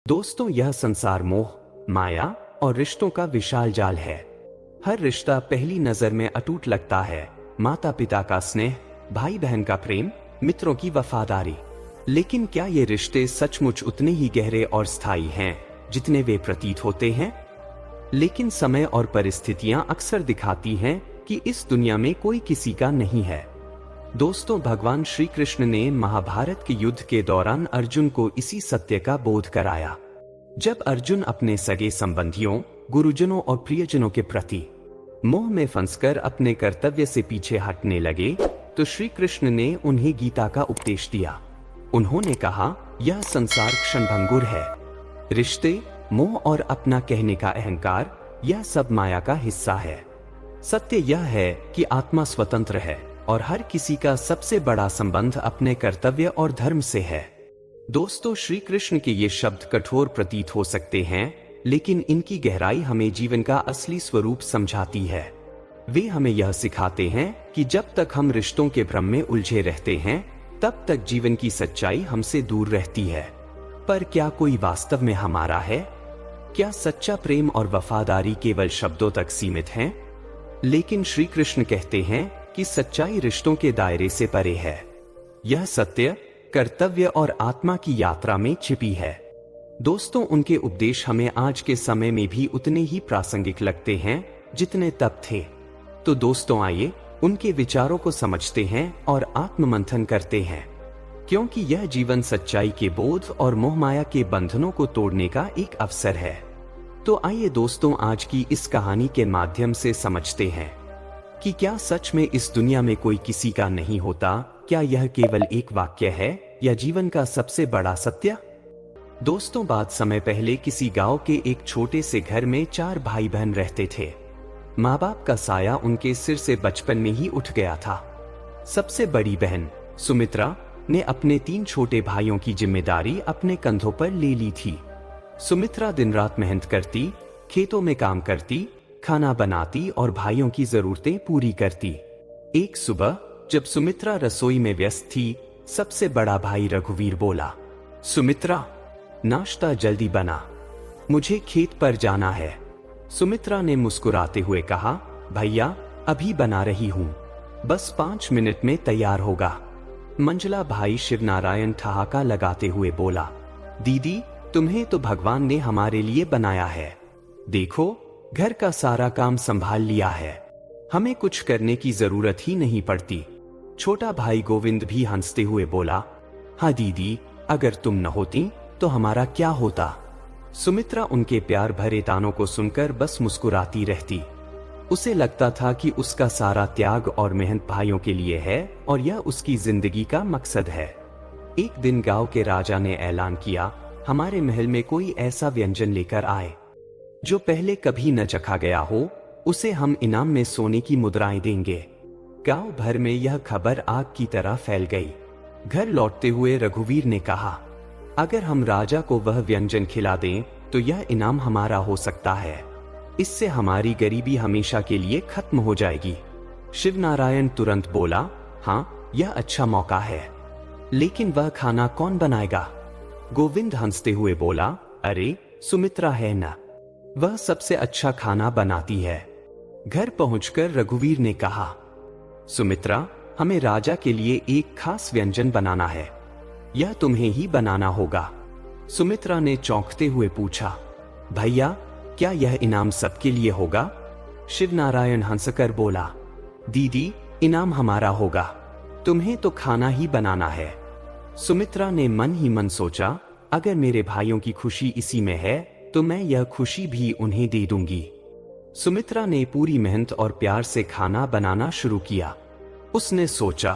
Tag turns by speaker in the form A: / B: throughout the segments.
A: दोस्तों, यह संसार मोह, माया और रिश्तों का विशाल जाल है। हर रिश्ता पहली नजर में अटूट लगता है। माता पिता का स्नेह, भाई बहन का प्रेम, मित्रों की वफादारी। लेकिन क्या ये रिश्ते सचमुच उतने ही गहरे और स्थायी हैं जितने वे प्रतीत होते हैं? लेकिन समय और परिस्थितियां अक्सर दिखाती हैं कि इस दुनिया में कोई किसी का नहीं है। दोस्तों, भगवान श्री कृष्ण ने महाभारत के युद्ध के दौरान अर्जुन को इसी सत्य का बोध कराया। जब अर्जुन अपने सगे संबंधियों, गुरुजनों और प्रियजनों के प्रति मोह में फंसकर अपने कर्तव्य से पीछे हटने लगे, तो श्री कृष्ण ने उन्हें गीता का उपदेश दिया। उन्होंने कहा, यह संसार क्षणभंगुर है। रिश्ते, मोह और अपना कहने का अहंकार, यह सब माया का हिस्सा है। सत्य यह है कि आत्मा स्वतंत्र है और हर किसी का सबसे बड़ा संबंध अपने कर्तव्य और धर्म से है। दोस्तों, श्री कृष्ण के ये शब्द कठोर प्रतीत हो सकते हैं, लेकिन इनकी गहराई हमें जीवन का असली स्वरूप समझाती है। वे हमें यह सिखाते हैं कि जब तक हम रिश्तों के भ्रम में उलझे रहते हैं, तब तक जीवन की सच्चाई हमसे दूर रहती है। पर क्या कोई वास्तव में हमारा है? क्या सच्चा प्रेम और वफादारी केवल शब्दों तक सीमित हैं? लेकिन श्री कृष्ण कहते हैं कि सच्चाई रिश्तों के दायरे से परे है। यह सत्य, कर्तव्य और आत्मा की यात्रा में छिपी है। दोस्तों, उनके उपदेश हमें आज के समय में भी उतने ही प्रासंगिक लगते हैं जितने तब थे। तो दोस्तों, आइए उनके विचारों को समझते हैं और आत्ममंथन करते हैं, क्योंकि यह जीवन सच्चाई के बोध और मोहमाया के बंधनों को तोड़ने का एक अवसर है। तो आइए दोस्तों, आज की इस कहानी के माध्यम से समझते हैं कि क्या सच में इस दुनिया में कोई किसी का नहीं होता? क्या यह केवल एक वाक्य है या जीवन का सबसे बड़ा सत्य? दोस्तों, बात समय पहले किसी गांव के एक छोटे से घर में 4 भाई बहन रहते थे। माँ बाप का साया उनके सिर से बचपन में ही उठ गया था। सबसे बड़ी बहन सुमित्रा ने अपने 3 छोटे भाइयों की जिम्मेदारी अपने कंधों पर ले ली थी। सुमित्रा दिन रात मेहनत करती, खेतों में काम करती, खाना बनाती और भाइयों की जरूरतें पूरी करती। एक सुबह जब सुमित्रा रसोई में व्यस्त थी, सबसे बड़ा भाई रघुवीर बोला, सुमित्रा, नाश्ता जल्दी बना, मुझे खेत पर जाना है। सुमित्रा ने मुस्कुराते हुए कहा, भैया, अभी बना रही हूँ, बस 5 मिनट में तैयार होगा। मंझला भाई शिवनारायण ठहाका लगाते हुए बोला, दीदी, तुम्हें तो भगवान ने हमारे लिए बनाया है। देखो, घर का सारा काम संभाल लिया है, हमें कुछ करने की जरूरत ही नहीं पड़ती। छोटा भाई गोविंद भी हंसते हुए बोला, हाँ दीदी, अगर तुम न होती तो हमारा क्या होता? सुमित्रा उनके प्यार भरे तानों को सुनकर बस मुस्कुराती रहती। उसे लगता था कि उसका सारा त्याग और मेहनत भाइयों के लिए है और यह उसकी जिंदगी का मकसद है। एक दिन गांव के राजा ने ऐलान किया, हमारे महल में कोई ऐसा व्यंजन लेकर आए जो पहले कभी न चखा गया हो, उसे हम इनाम में सोने की मुद्राएं देंगे। गांव भर में यह खबर आग की तरह फैल गई। घर लौटते हुए रघुवीर ने कहा, अगर हम राजा को वह व्यंजन खिला दें तो यह इनाम हमारा हो सकता है। इससे हमारी गरीबी हमेशा के लिए खत्म हो जाएगी। शिवनारायण तुरंत बोला, हाँ, यह अच्छा मौका है, लेकिन वह खाना कौन बनाएगा? गोविंद हंसते हुए बोला, अरे, सुमित्रा है ना, वह सबसे अच्छा खाना बनाती है। घर पहुंचकर रघुवीर ने कहा, सुमित्रा, हमें राजा के लिए एक खास व्यंजन बनाना है, यह तुम्हें ही बनाना होगा। सुमित्रा ने चौंकते हुए पूछा, भैया, क्या यह इनाम सबके लिए होगा? शिवनारायण हंसकर बोला, दीदी, इनाम हमारा होगा, तुम्हें तो खाना ही बनाना है। सुमित्रा ने मन ही मन सोचा, अगर मेरे भाइयों की खुशी इसी में है तो मैं यह खुशी भी उन्हें दे दूंगी। सुमित्रा ने पूरी मेहनत और प्यार से खाना बनाना शुरू किया। उसने सोचा,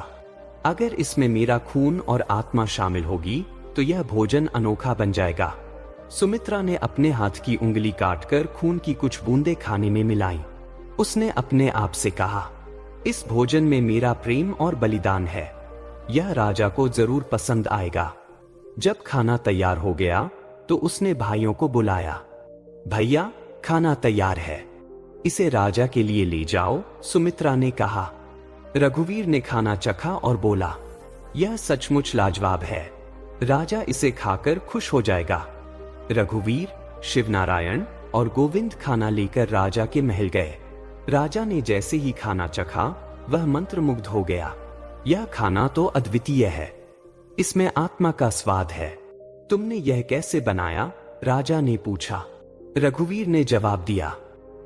A: अगर इसमें मेरा खून और आत्मा शामिल होगी तो यह भोजन अनोखा बन जाएगा। सुमित्रा ने अपने हाथ की उंगली काटकर खून की कुछ बूंदें खाने में मिलाई। उसने अपने आप से कहा, इस भोजन में मेरा प्रेम और बलिदान है, यह राजा को जरूर पसंद आएगा। जब खाना तैयार हो गया तो उसने भाइयों को बुलाया, भैया, खाना तैयार है, इसे राजा के लिए ले जाओ। सुमित्रा ने कहा। रघुवीर ने खाना चखा और बोला, यह सचमुच लाजवाब है, राजा इसे खाकर खुश हो जाएगा। रघुवीर, शिवनारायण और गोविंद खाना लेकर राजा के महल गए। राजा ने जैसे ही खाना चखा वह मंत्रमुग्ध हो गया। यह खाना तो अद्वितीय है, इसमें आत्मा का स्वाद है। तुमने यह कैसे बनाया? राजा ने पूछा। रघुवीर ने जवाब दिया,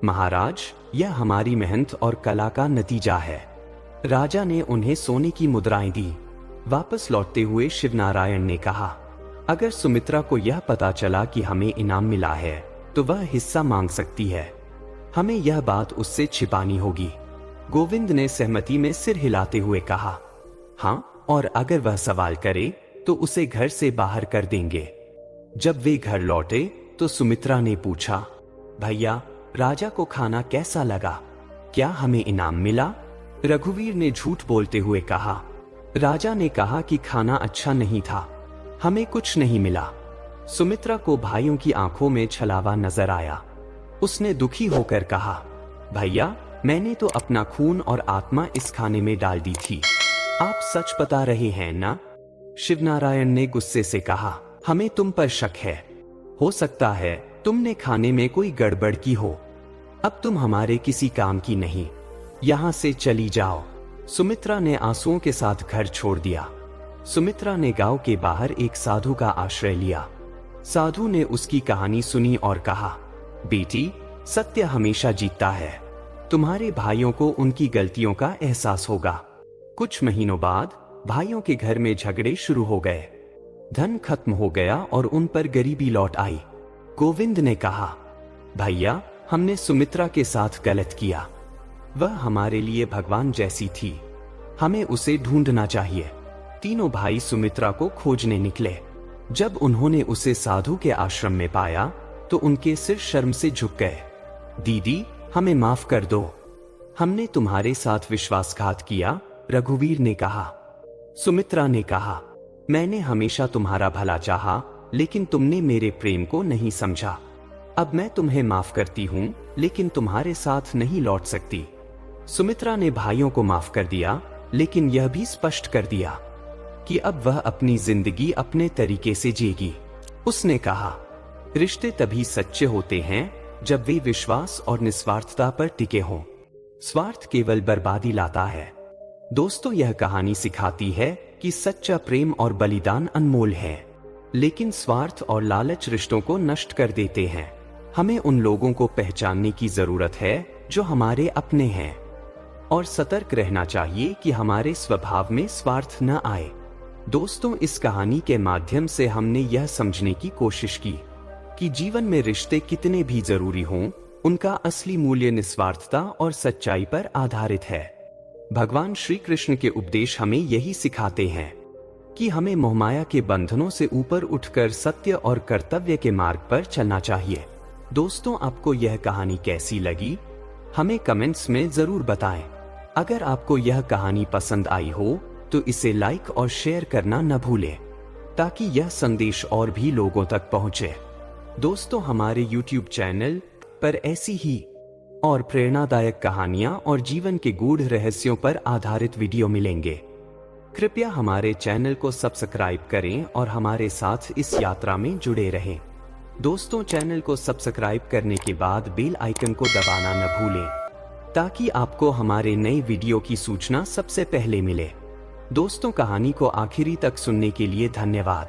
A: महाराज, यह हमारी मेहनत और कला का नतीजा है। राजा ने उन्हें सोने की मुद्राएं दी। वापस लौटते हुए शिवनारायण ने कहा, अगर सुमित्रा को यह पता चला कि हमें इनाम मिला है तो वह हिस्सा मांग सकती है। हमें यह बात उससे छिपानी होगी। गोविंद ने सहमति में सिर हिलाते हुए कहा, हाँ, और अगर वह सवाल करे तो उसे घर से बाहर कर देंगे। जब वे घर लौटे तो सुमित्रा ने पूछा, भैया, राजा को खाना कैसा लगा? क्या हमें इनाम मिला? रघुवीर ने झूठ बोलते हुए कहा, राजा ने कहा कि खाना अच्छा नहीं था, हमें कुछ नहीं मिला। सुमित्रा को भाइयों की आंखों में छलावा नजर आया। उसने दुखी होकर कहा, भैया, मैंने तो अपना खून और आत्मा इस खाने में डाल दी थी। आप सच बता रहे हैं ना? शिवनारायण ने गुस्से से कहा, हमें तुम पर शक है। हो सकता है तुमने खाने में कोई गड़बड़ की हो। अब तुम हमारे किसी काम की नहीं, यहां से चली जाओ। सुमित्रा ने आंसुओं के साथ घर छोड़ दिया। सुमित्रा ने गांव के बाहर एक साधु का आश्रय लिया। साधु ने उसकी कहानी सुनी और कहा, बेटी, सत्य हमेशा जीतता है। तुम्हारे भाइयों को उनकी गलतियों का एहसास होगा। कुछ महीनों बाद भाइयों के घर में झगड़े शुरू हो गए। धन खत्म हो गया और उन पर गरीबी लौट आई। गोविंद ने कहा, भैया, हमने सुमित्रा के साथ गलत किया। वह हमारे लिए भगवान जैसी थी, हमें उसे ढूंढना चाहिए। तीनों भाई सुमित्रा को खोजने निकले। जब उन्होंने उसे साधु के आश्रम में पाया तो उनके सिर शर्म से झुक गए। दीदी, हमें माफ कर दो, हमने तुम्हारे साथ विश्वासघात किया, रघुवीर ने कहा। सुमित्रा ने कहा, मैंने हमेशा तुम्हारा भला चाहा, लेकिन तुमने मेरे प्रेम को नहीं समझा। अब मैं तुम्हें माफ करती हूं, लेकिन तुम्हारे साथ नहीं लौट सकती। सुमित्रा ने भाइयों को माफ कर दिया, लेकिन यह भी स्पष्ट कर दिया कि अब वह अपनी जिंदगी अपने तरीके से जिएगी। उसने कहा, रिश्ते तभी सच्चे होते हैं जब वे विश्वास और निस्वार्थता पर टिके हों। स्वार्थ केवल बर्बादी लाता है। दोस्तों, यह कहानी सिखाती है कि सच्चा प्रेम और बलिदान अनमोल है, लेकिन स्वार्थ और लालच रिश्तों को नष्ट कर देते हैं। हमें उन लोगों को पहचानने की जरूरत है जो हमारे अपने हैं, और सतर्क रहना चाहिए कि हमारे स्वभाव में स्वार्थ न आए। दोस्तों, इस कहानी के माध्यम से हमने यह समझने की कोशिश की कि जीवन में रिश्ते कितने भी जरूरी हों, उनका असली मूल्य निस्वार्थता और सच्चाई पर आधारित है। भगवान श्री कृष्ण के उपदेश हमें यही सिखाते हैं कि हमें मोहमाया के बंधनों से ऊपर उठकर सत्य और कर्तव्य के मार्ग पर चलना चाहिए। दोस्तों, आपको यह कहानी कैसी लगी? हमें कमेंट्स में जरूर बताएं। अगर आपको यह कहानी पसंद आई हो तो इसे लाइक और शेयर करना न भूलें, ताकि यह संदेश और भी लोगों तक पहुंचे। दोस्तों, हमारे YouTube चैनल पर ऐसी ही और प्रेरणादायक कहानियां और जीवन के गूढ़ रहस्यों पर आधारित वीडियो मिलेंगे। कृपया हमारे चैनल को सब्सक्राइब करें और हमारे साथ इस यात्रा में जुड़े रहें। दोस्तों, चैनल को सब्सक्राइब करने के बाद बेल आइकन को दबाना न भूलें, ताकि आपको हमारे नए वीडियो की सूचना सबसे पहले मिले। दोस्तों, कहानी को आखिरी तक सुनने के लिए धन्यवाद।